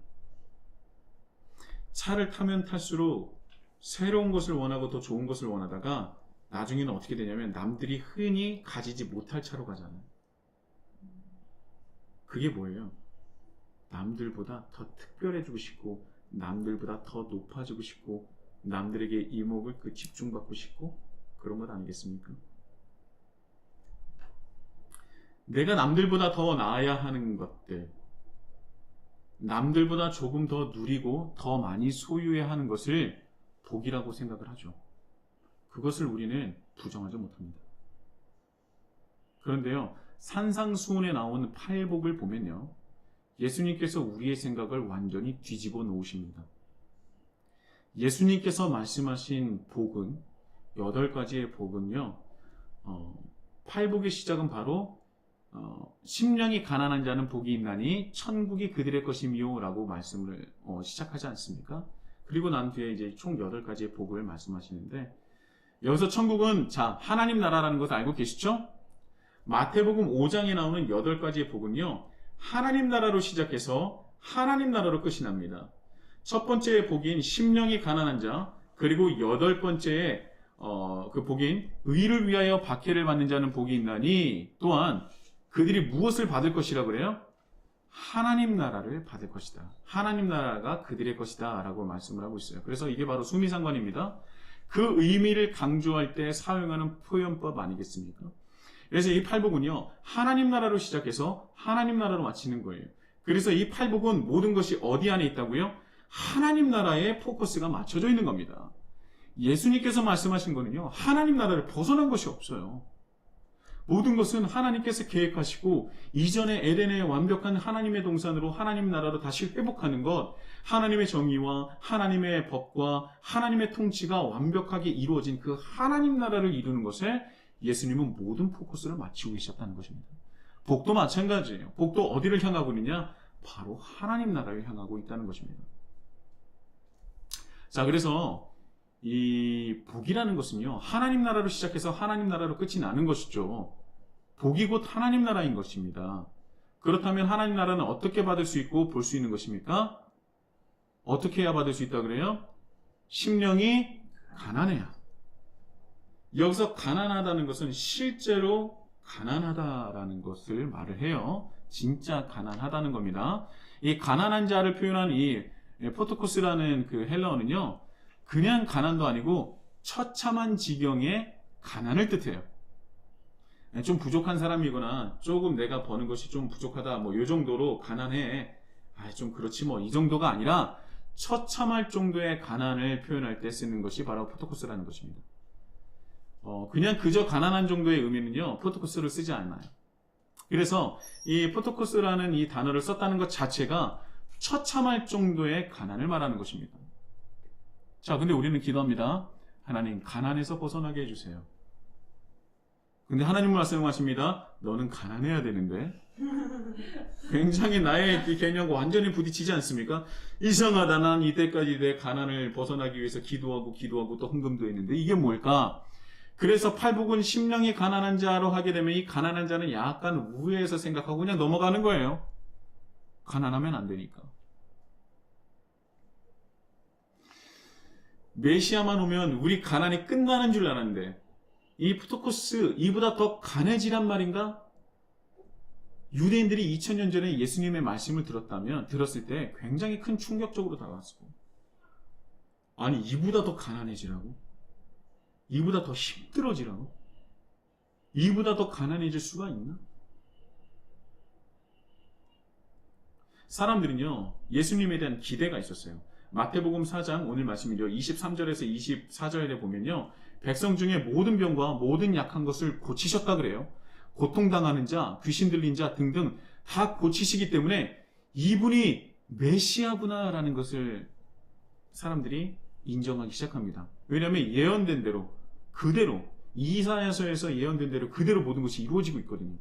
차를 타면 탈수록 새로운 것을 원하고 더 좋은 것을 원하다가 나중에는 어떻게 되냐면 남들이 흔히 가지지 못할 차로 가잖아요. 그게 뭐예요? 남들보다 더 특별해지고 싶고, 남들보다 더 높아지고 싶고, 남들에게 이목을 집중받고 싶고, 그런 것 아니겠습니까? 내가 남들보다 더 나아야 하는 것들, 남들보다 조금 더 누리고 더 많이 소유해야 하는 것을 복이라고 생각을 하죠. 그것을 우리는 부정하지 못합니다. 그런데요, 산상수훈에 나오는 팔복을 보면요, 예수님께서 우리의 생각을 완전히 뒤집어 놓으십니다. 예수님께서 말씀하신 복은, 8가지의 복은요, 팔복의 시작은 바로 심령이 가난한 자는 복이 있나니 천국이 그들의 것이미요 라고 말씀을 시작하지 않습니까? 그리고 난 뒤에 이제 총 8가지의 복을 말씀하시는데, 여기서 천국은, 자, 하나님 나라라는 것을 알고 계시죠? 마태복음 5장에 나오는 8가지의 복은요, 하나님 나라로 시작해서 하나님 나라로 끝이 납니다. 첫 번째의 복인 심령이 가난한 자, 그리고 8번째의 그 복인 의를 위하여 박해를 받는 자는 복이 있나니, 또한 그들이 무엇을 받을 것이라 그래요? 하나님 나라를 받을 것이다. 하나님 나라가 그들의 것이다 라고 말씀을 하고 있어요. 그래서 이게 바로 수미상관입니다. 그 의미를 강조할 때 사용하는 표현법 아니겠습니까? 그래서 이 팔복은요, 하나님 나라로 시작해서 하나님 나라로 마치는 거예요. 그래서 이 팔복은 모든 것이 어디 안에 있다고요? 하나님 나라에 포커스가 맞춰져 있는 겁니다. 예수님께서 말씀하신 거는요, 하나님 나라를 벗어난 것이 없어요. 모든 것은 하나님께서 계획하시고 이전에 에덴의 완벽한 하나님의 동산으로 하나님 나라로 다시 회복하는 것, 하나님의 정의와 하나님의 법과 하나님의 통치가 완벽하게 이루어진 그 하나님 나라를 이루는 것에 예수님은 모든 포커스를 맞추고 계셨다는 것입니다. 복도 마찬가지예요. 복도 어디를 향하고 있느냐? 바로 하나님 나라를 향하고 있다는 것입니다. 자, 그래서 이 복이라는 것은요, 하나님 나라로 시작해서 하나님 나라로 끝이 나는 것이죠. 복이 곧 하나님 나라인 것입니다. 그렇다면 하나님 나라는 어떻게 받을 수 있고 볼 수 있는 것입니까? 어떻게 해야 받을 수 있다 그래요? 심령이 가난해야. 여기서 가난하다는 것은 실제로 가난하다라는 것을 말을 해요. 진짜 가난하다는 겁니다. 이 가난한 자를 표현한 이 포토코스라는 그 헬라어는요, 그냥 가난도 아니고 처참한 지경의 가난을 뜻해요. 좀 부족한 사람이거나 조금 내가 버는 것이 좀 부족하다, 뭐 이 정도로 가난해. 좀 그렇지 뭐 이 정도가 아니라 처참할 정도의 가난을 표현할 때 쓰는 것이 바로 포토코스라는 것입니다. 그냥 그저 가난한 정도의 의미는요, 포토코스를 쓰지 않아요. 그래서 이 포토코스라는 이 단어를 썼다는 것 자체가 처참할 정도의 가난을 말하는 것입니다. 자, 근데 우리는 기도합니다. 하나님, 가난에서 벗어나게 해주세요. 근데 하나님은 말씀하십니다. 너는 가난해야 되는데. 굉장히 나의 그 개념과 완전히 부딪히지 않습니까? 이상하다. 난 이때까지 내 가난을 벗어나기 위해서 기도하고 또 헌금도 했는데 이게 뭘까? 그래서 팔복은 심령이 가난한 자로 하게 되면 이 가난한 자는 약간 우회해서 생각하고 그냥 넘어가는 거예요. 가난하면 안 되니까. 메시아만 오면 우리 가난이 끝나는 줄 알았는데 이 포토코스 이보다 더 간해지란 말인가? 유대인들이 2000년 전에 예수님의 말씀을 들었을 때 굉장히 큰 충격적으로 다가왔어요. 아니, 이보다 더 가난해지라고? 이보다 더 힘들어지라고? 이보다 더 가난해질 수가 있나? 사람들은요, 예수님에 대한 기대가 있었어요. 마태복음 4장 오늘 말씀이죠. 23절에서 24절에 보면요, 백성 중에 모든 병과 모든 약한 것을 고치셨다 그래요. 고통당하는 자, 귀신 들린 자 등등 다 고치시기 때문에 이분이 메시아구나 라는 것을 사람들이 인정하기 시작합니다. 왜냐하면 예언된 대로 그대로 이사야서에서 예언된 대로 그대로 모든 것이 이루어지고 있거든요.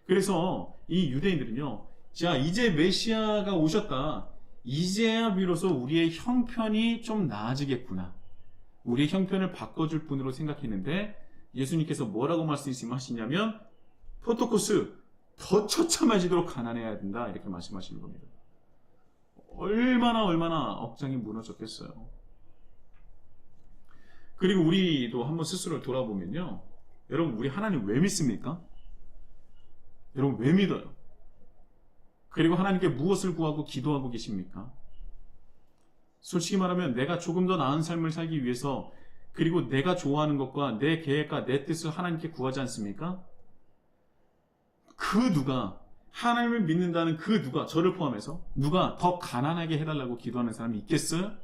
그래서 이 유대인들은요, 자, 이제 메시아가 오셨다. 이제야 비로소 우리의 형편이 좀 나아지겠구나. 우리의 형편을 바꿔줄 분으로 생각했는데 예수님께서 뭐라고 말씀하시냐면 포토코스 더 처참해지도록 가난해야 된다 이렇게 말씀하시는 겁니다. 얼마나 억장이 무너졌겠어요. 그리고 우리도 한번 스스로를 돌아보면요, 여러분 우리 하나님 왜 믿습니까? 여러분 왜 믿어요? 그리고 하나님께 무엇을 구하고 기도하고 계십니까? 솔직히 말하면 내가 조금 더 나은 삶을 살기 위해서 그리고 내가 좋아하는 것과 내 계획과 내 뜻을 하나님께 구하지 않습니까? 그 누가, 하나님을 믿는다는 그 누가, 저를 포함해서 누가 더 가난하게 해달라고 기도하는 사람이 있겠어요?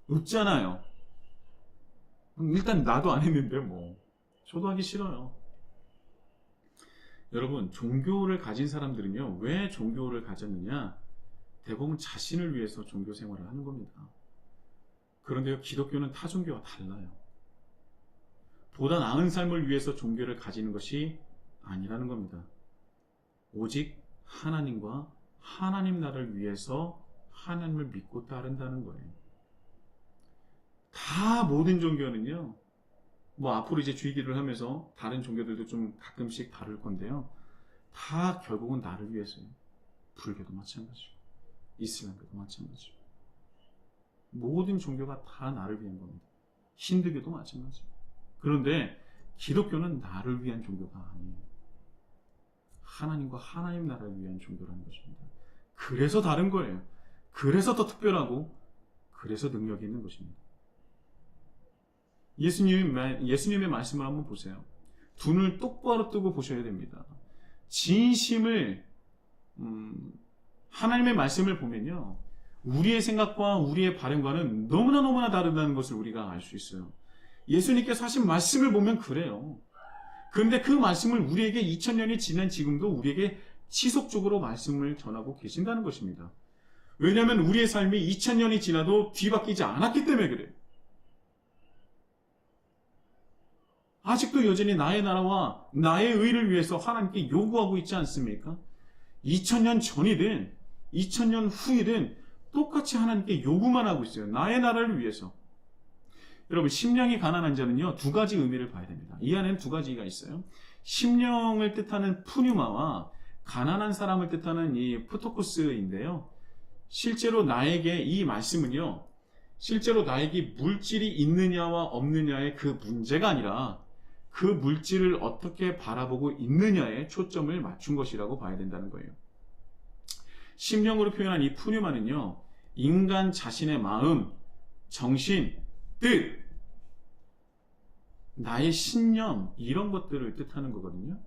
없잖아요. 일단 나도 안 했는데 뭐 저도 하기 싫어요. 여러분, 종교를 가진 사람들은요, 왜 종교를 가졌느냐? 대부분 자신을 위해서 종교 생활을 하는 겁니다. 그런데요, 기독교는 타 종교와 달라요. 보다 나은 삶을 위해서 종교를 가지는 것이 아니라는 겁니다. 오직 하나님과 하나님 나라를 위해서 하나님을 믿고 따른다는 거예요. 다 모든 종교는요, 뭐 앞으로 이제 주의기를 하면서 다른 종교들도 좀 가끔씩 다룰 건데요, 다 결국은 나를 위해서요. 불교도 마찬가지고 이슬람교도 마찬가지고 모든 종교가 다 나를 위한 겁니다. 힌두교도 마찬가지고. 그런데 기독교는 나를 위한 종교가 아니에요. 하나님과 하나님 나라를 위한 종교라는 것입니다. 그래서 다른 거예요. 그래서 더 특별하고 그래서 능력이 있는 것입니다. 예수님의 말씀을 한번 보세요. 두 눈을 똑바로 뜨고 보셔야 됩니다. 진심을 하나님의 말씀을 보면요, 우리의 생각과 우리의 바램과는 너무나 다르다는 것을 우리가 알 수 있어요. 예수님께서 하신 말씀을 보면 그래요. 그런데 그 말씀을 우리에게 2000년이 지난 지금도 우리에게 지속적으로 말씀을 전하고 계신다는 것입니다. 왜냐하면 우리의 삶이 2000년이 지나도 뒤바뀌지 않았기 때문에 그래요. 아직도 여전히 나의 나라와 나의 의를 위해서 하나님께 요구하고 있지 않습니까? 2000년 전이든 2000년 후이든 똑같이 하나님께 요구만 하고 있어요. 나의 나라를 위해서. 여러분, 심령이 가난한 자는요, 두 가지 의미를 봐야 됩니다. 이 안에는 두 가지가 있어요. 심령을 뜻하는 푸뉴마와 가난한 사람을 뜻하는 이 프토코스인데요. 실제로 나에게 이 말씀은요, 실제로 나에게 물질이 있느냐와 없느냐의 그 문제가 아니라 그 물질을 어떻게 바라보고 있느냐에 초점을 맞춘 것이라고 봐야 된다는 거예요. 심령으로 표현한 이 푸뉴마는요, 인간 자신의 마음, 정신, 뜻, 나의 신념, 이런 것들을 뜻하는 거거든요.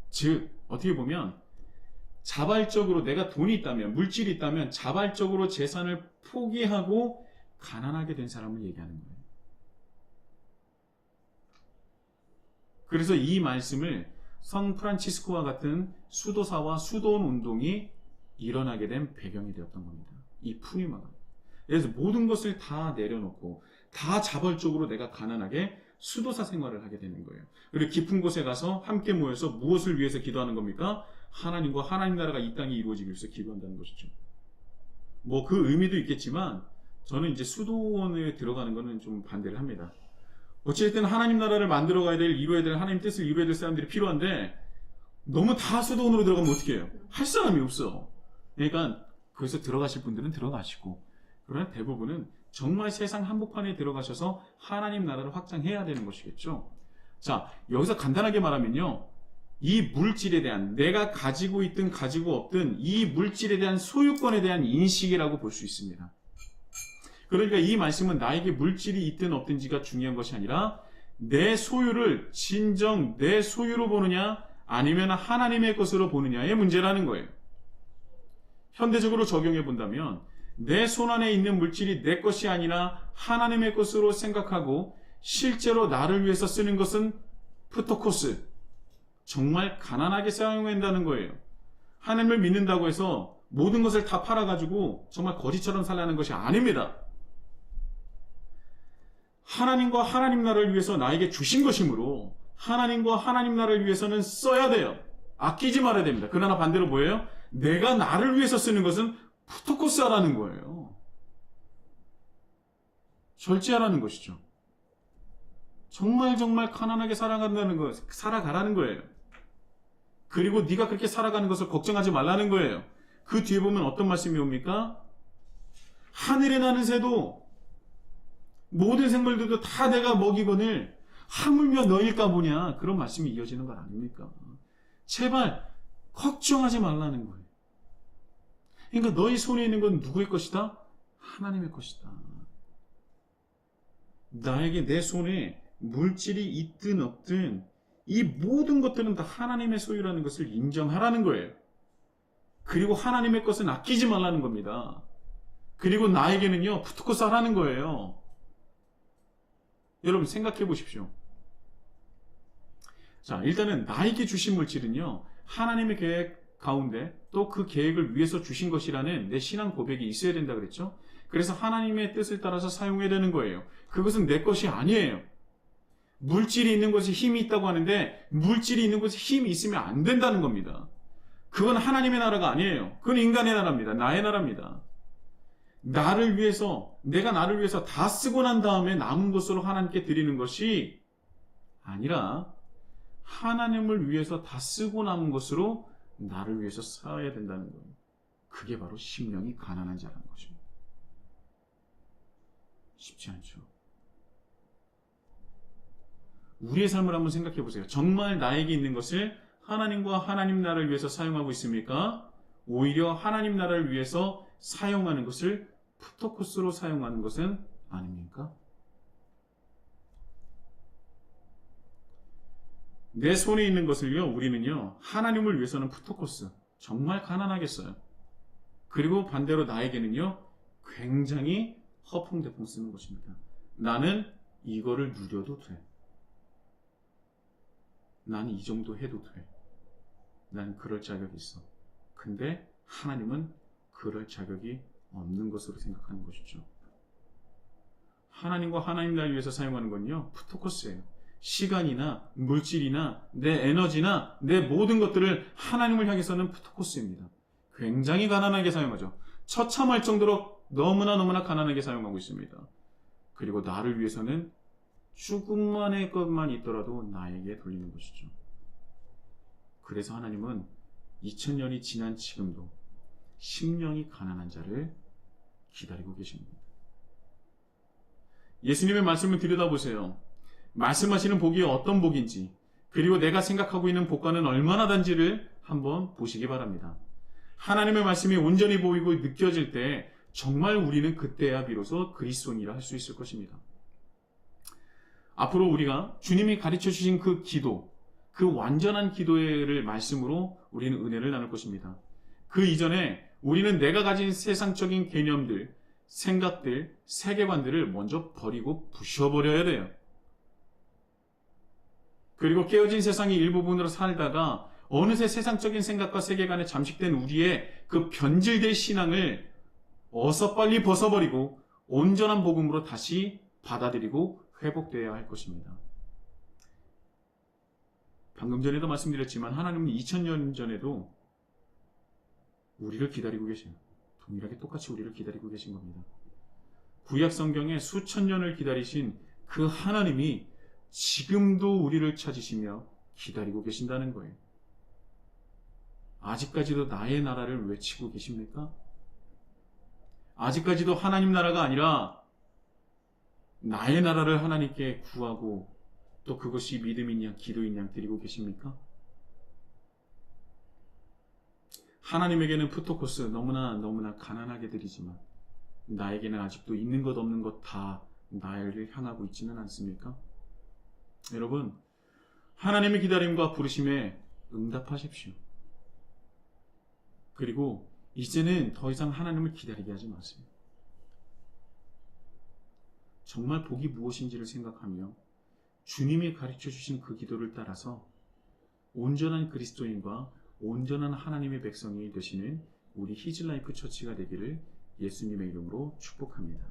즉, 어떻게 보면 자발적으로 내가 돈이 있다면, 물질이 있다면 자발적으로 재산을 포기하고 가난하게 된 사람을 얘기하는 거예요. 그래서 이 말씀을 성 프란치스코와 같은 수도사와 수도원 운동이 일어나게 된 배경이 되었던 겁니다. 이 푸뉴마가. 그래서 모든 것을 다 내려놓고 다 자발적으로 내가 가난하게 수도사 생활을 하게 되는 거예요. 그리고 깊은 곳에 가서 함께 모여서 무엇을 위해서 기도하는 겁니까? 하나님과 하나님 나라가 이 땅에 이루어지기 위해서 기도한다는 것이죠. 뭐 그 의미도 있겠지만 저는 이제 수도원에 들어가는 거는 좀 반대를 합니다. 어쨌든 하나님 나라를 만들어 가야 될, 이루어야 될, 하나님 뜻을 이루어야 될 사람들이 필요한데 너무 다 수도원으로 들어가면 어떻게 해요? 할 사람이 없어. 그러니까 거기서 들어가실 분들은 들어가시고, 그러나 대부분은 정말 세상 한복판에 들어가셔서 하나님 나라를 확장해야 되는 것이겠죠. 자, 여기서 간단하게 말하면요, 이 물질에 대한, 내가 가지고 있든 가지고 없든 이 물질에 대한 소유권에 대한 인식이라고 볼 수 있습니다. 그러니까 이 말씀은 나에게 물질이 있든 없든지가 중요한 것이 아니라 내 소유를 진정 내 소유로 보느냐 아니면 하나님의 것으로 보느냐의 문제라는 거예요. 현대적으로 적용해 본다면 내 손 안에 있는 물질이 내 것이 아니라 하나님의 것으로 생각하고 실제로 나를 위해서 쓰는 것은 프토코스, 정말 가난하게 사용한다는 거예요. 하나님을 믿는다고 해서 모든 것을 다 팔아가지고 정말 거지처럼 살라는 것이 아닙니다. 하나님과 하나님 나라를 위해서 나에게 주신 것이므로 하나님과 하나님 나라를 위해서는 써야 돼요. 아끼지 말아야 됩니다. 그러나 반대로 뭐예요? 내가 나를 위해서 쓰는 것은 프토코스하라는 거예요. 절제하라는 것이죠. 정말 가난하게 살아가라는 거예요. 그리고 네가 그렇게 살아가는 것을 걱정하지 말라는 거예요. 그 뒤에 보면 어떤 말씀이 옵니까? 하늘에 나는 새도 모든 생물들도 다 내가 먹이거늘 하물며 너일까 보냐, 그런 말씀이 이어지는 것 아닙니까? 제발 걱정하지 말라는 거예요. 그러니까 너희 손에 있는 건 누구의 것이다? 하나님의 것이다. 나에게 내 손에 물질이 있든 없든 이 모든 것들은 다 하나님의 소유라는 것을 인정하라는 거예요. 그리고 하나님의 것은 아끼지 말라는 겁니다. 그리고 나에게는요, 푸트코스 하라는 거예요. 여러분 생각해 보십시오. 자, 일단은 나에게 주신 물질은요, 하나님의 계획 가운데 또 그 계획을 위해서 주신 것이라는 내 신앙 고백이 있어야 된다 그랬죠? 그래서 하나님의 뜻을 따라서 사용해야 되는 거예요. 그것은 내 것이 아니에요. 물질이 있는 곳에 힘이 있다고 하는데 물질이 있는 곳에 힘이 있으면 안 된다는 겁니다. 그건 하나님의 나라가 아니에요. 그건 인간의 나라입니다. 나의 나라입니다. 나를 위해서, 내가 나를 위해서 다 쓰고 난 다음에 남은 것으로 하나님께 드리는 것이 아니라 하나님을 위해서 다 쓰고 남은 것으로 나를 위해서 써야 된다는 거예요. 그게 바로 심령이 가난한 자라는 것입니다. 쉽지 않죠. 우리의 삶을 한번 생각해 보세요. 정말 나에게 있는 것을 하나님과 하나님 나라를 위해서 사용하고 있습니까? 오히려 하나님 나라를 위해서 사용하는 것을 푸토코스로 사용하는 것은 아닙니까? 내 손에 있는 것을요, 우리는요, 하나님을 위해서는 푸토코스, 정말 가난하게 써요. 그리고 반대로 나에게는요, 굉장히 허풍대풍 쓰는 것입니다. 나는 이거를 누려도 돼. 나는 이 정도 해도 돼. 나는 그럴 자격이 있어. 근데 하나님은 그럴 자격이 없는 것으로 생각하는 것이죠. 하나님과 하나님 나라를 위해서 사용하는 건요, 푸토코스예요. 시간이나 물질이나 내 에너지나 내 모든 것들을 하나님을 향해서는 푸토코스입니다. 굉장히 가난하게 사용하죠. 처참할 정도로 너무나 가난하게 사용하고 있습니다. 그리고 나를 위해서는 조금만의 것만 있더라도 나에게 돌리는 것이죠. 그래서 하나님은 2000년이 지난 지금도 심령이 가난한 자를 기다리고 계십니다. 예수님의 말씀을 들여다보세요. 말씀하시는 복이 어떤 복인지, 그리고 내가 생각하고 있는 복과는 얼마나 단지를 한번 보시기 바랍니다. 하나님의 말씀이 온전히 보이고 느껴질 때 정말 우리는 그때야 비로소 그리스도인이라 할 수 있을 것입니다. 앞으로 우리가 주님이 가르쳐 주신 그 기도, 그 완전한 기도를 말씀으로 우리는 은혜를 나눌 것입니다. 그 이전에 우리는 내가 가진 세상적인 개념들, 생각들, 세계관들을 먼저 버리고 부셔버려야 돼요. 그리고 깨어진 세상의 일부분으로 살다가 어느새 세상적인 생각과 세계관에 잠식된 우리의 그 변질된 신앙을 어서 빨리 벗어버리고 온전한 복음으로 다시 받아들이고 회복되어야 할 것입니다. 방금 전에도 말씀드렸지만 하나님은 2000년 전에도 우리를 기다리고 계세요. 동일하게 똑같이 우리를 기다리고 계신 겁니다. 구약 성경에 수천 년을 기다리신 그 하나님이 지금도 우리를 찾으시며 기다리고 계신다는 거예요. 아직까지도 나의 나라를 외치고 계십니까? 아직까지도 하나님 나라가 아니라 나의 나라를 하나님께 구하고 또 그것이 믿음인 양, 기도인 양 드리고 계십니까? 하나님에게는 푸토코스 너무나 가난하게 드리지만 나에게는 아직도 있는 것 없는 것 다 나를 향하고 있지는 않습니까? 여러분, 하나님의 기다림과 부르심에 응답하십시오. 그리고 이제는 더 이상 하나님을 기다리게 하지 마세요. 정말 복이 무엇인지를 생각하며 주님이 가르쳐 주신 그 기도를 따라서 온전한 그리스도인과 온전한 하나님의 백성이 되시는 우리 히즐라이프 처치가 되기를 예수님의 이름으로 축복합니다.